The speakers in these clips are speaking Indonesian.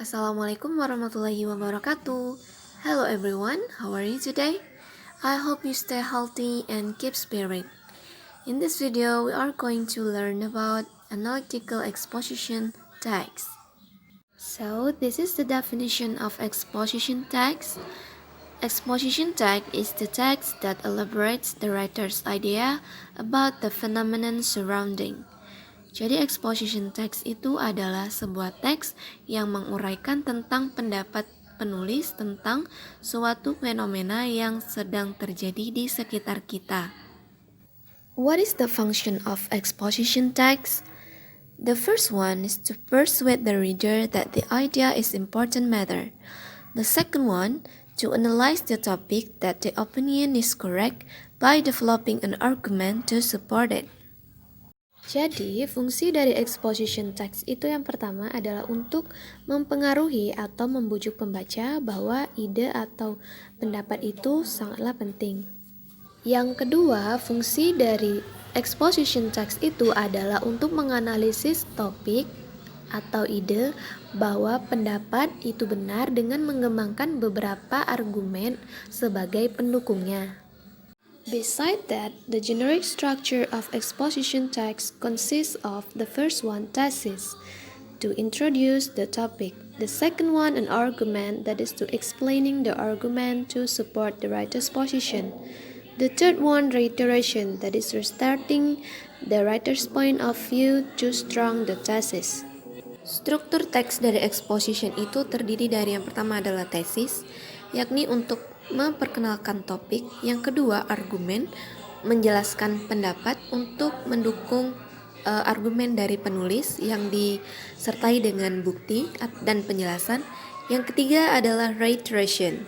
Assalamualaikum warahmatullahi wabarakatuh. Hello everyone, how are you today? I hope you stay healthy and keep spirit. In this video, we are going to learn about analytical exposition text. So, this is the definition of exposition text. Exposition text is the text that elaborates the writer's idea about the phenomenon surrounding. Jadi exposition text itu adalah sebuah teks yang menguraikan tentang pendapat penulis tentang suatu fenomena yang sedang terjadi di sekitar kita. What is the function of exposition text? The first one is to persuade the reader that the idea is important matter. The second one, to analyze the topic that the opinion is correct by developing an argument to support it. Jadi, fungsi dari exposition text itu yang pertama adalah untuk mempengaruhi atau membujuk pembaca bahwa ide atau pendapat itu sangatlah penting. Yang kedua, fungsi dari exposition text itu adalah untuk menganalisis topik atau ide bahwa pendapat itu benar dengan mengembangkan beberapa argumen sebagai pendukungnya. Besides that, the generic structure of exposition text consists of the first one, thesis, to introduce the topic. The second one, an argument, that is to explaining the argument to support the writer's position. The third one, reiteration, that is restarting the writer's point of view to strong the thesis. Struktur teks dari exposition itu terdiri dari yang pertama adalah tesis, yakni untuk memperkenalkan topik, yang kedua argumen, menjelaskan pendapat untuk mendukung argumen dari penulis yang disertai dengan bukti dan penjelasan. Yang ketiga adalah reiteration,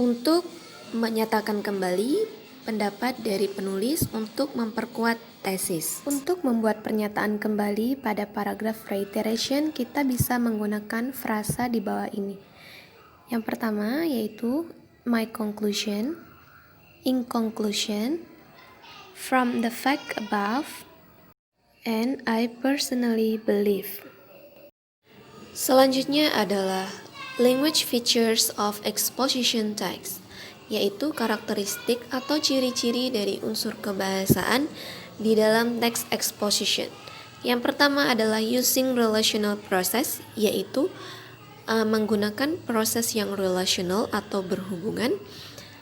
untuk menyatakan kembali pendapat dari penulis untuk memperkuat tesis. Untuk membuat pernyataan kembali pada paragraf reiteration, kita bisa menggunakan frasa di bawah ini. Yang pertama yaitu my conclusion, in conclusion, from the fact above, and I personally believe. Selanjutnya adalah language features of exposition text, yaitu karakteristik atau ciri-ciri dari unsur kebahasaan di dalam teks exposition. Yang pertama adalah using relational process, yaitu menggunakan proses yang relational atau berhubungan.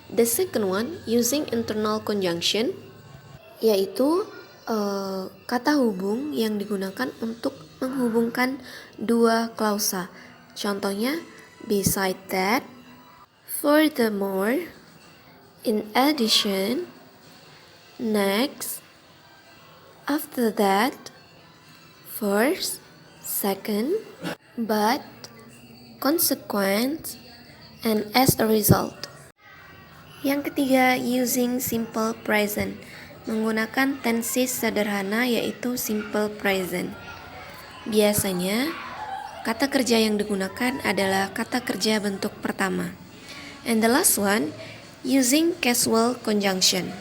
The second one, using internal conjunction, yaitu kata hubung yang digunakan untuk menghubungkan dua klausa. Contohnya, beside that, furthermore, in addition, next, after that, first, second, but, consequent, and as a result. Yang ketiga, using simple present, menggunakan tenses sederhana yaitu simple present. Biasanya, kata kerja yang digunakan adalah kata kerja bentuk pertama. And the last one, using casual conjunction.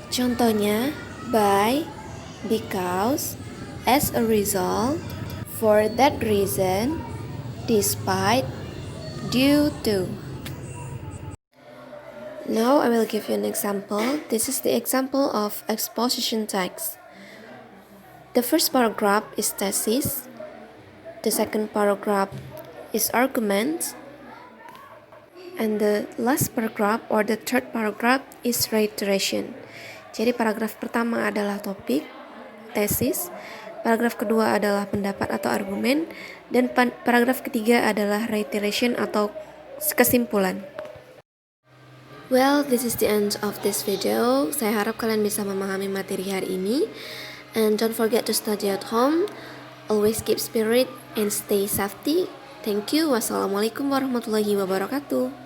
Contohnya, by, because, as a result, for that reason, despite, due to. Now I will give you an example. This is the example of exposition text. The first paragraph is thesis. The second paragraph is argument. And the last paragraph or the third paragraph is reiteration. Jadi paragraf pertama adalah topik, tesis. Paragraf kedua adalah pendapat atau argumen, dan paragraf ketiga adalah reiteration atau kesimpulan. Well, this is the end of this video. Saya harap kalian bisa memahami materi hari ini. And don't forget to study at home. Always keep spirit and stay safety. Thank you. Wassalamualaikum warahmatullahi wabarakatuh.